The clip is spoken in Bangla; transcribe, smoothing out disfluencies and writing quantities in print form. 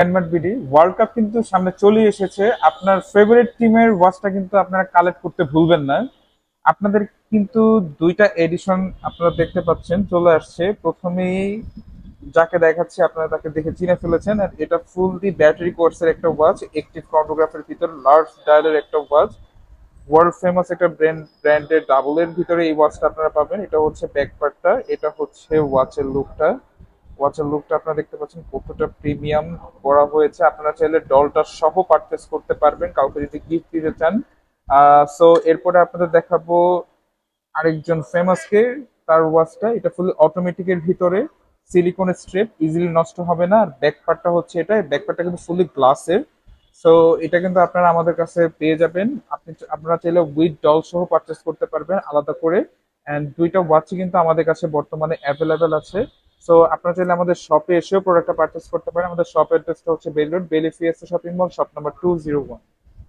গ্র্যান্ডমাট বিডি ওয়ার্ল্ড কাপ কিন্তু সামনে চলে এসেছে। আপনার ফেভারিট টিমের ওয়াচটা কিন্তু আপনারা কালেক্ট করতে ভুলবেন না। আপনাদের কিন্তু দুইটা এডিশন আপনারা দেখতে পাচ্ছেন চলে আসছে। প্রথমেই যাকে দেখাচ্ছি আপনারা তাকে দেখে চিনে ফেলেছেন। আর এটা ফুললি ব্যাটারি কোর্সের একটা ওয়াচ, একটি ক্রোনোগ্রাফের ভিতর লার্জ ডায়ালের একটা ওয়াচ। ওয়ার্ল্ড ফেমাস একটা ব্র্যান্ডের ডাবলের ভিতরে এই ওয়াচটা আপনারা পাবেন। এটা হচ্ছে ব্যাকপার্টটা, এটা হচ্ছে ওয়াচের লুকটা আপনারা দেখতে পাচ্ছেন কতটা প্রিমিয়াম করা হয়েছে। আপনারা চাইলে ডলটা সহ পারচেস করতে পারবেন কাউকে যদি গিফট দিতে চান। সো এরপরে আপনাদের দেখাবো আরেকজন ফেমাসকে, তার ওয়াচটা। এটা ফুল অটোমেটিকের ভিতরে, সিলিকনের স্ট্রিপ, ইজিলি নষ্ট হবে না। আর ব্যাকপার্টটা হচ্ছে এটা, ব্যাকপার্টটা কিন্তু ফুলি গ্লাসের। সো এটা কিন্তু আপনারা আমাদের কাছে পেয়ে যাবেন। আপনারা চাইলে উইথ ডল সহ পারচেস করতে পারবেন আলাদা করে। অ্যান্ড দুইটা ওয়াচই কিন্তু আমাদের কাছে বর্তমানে অ্যাভেলেবেল আছে। সো আপনারা চাইলে আমাদের শপে এসেও প্রোডাক্টটা পারচেস করতে পারেন। আমাদের শপ অ্যাড্রেসটা হচ্ছে বেলুন বেলিফিয়াস শপিং মল, শপ নাম্বার 201।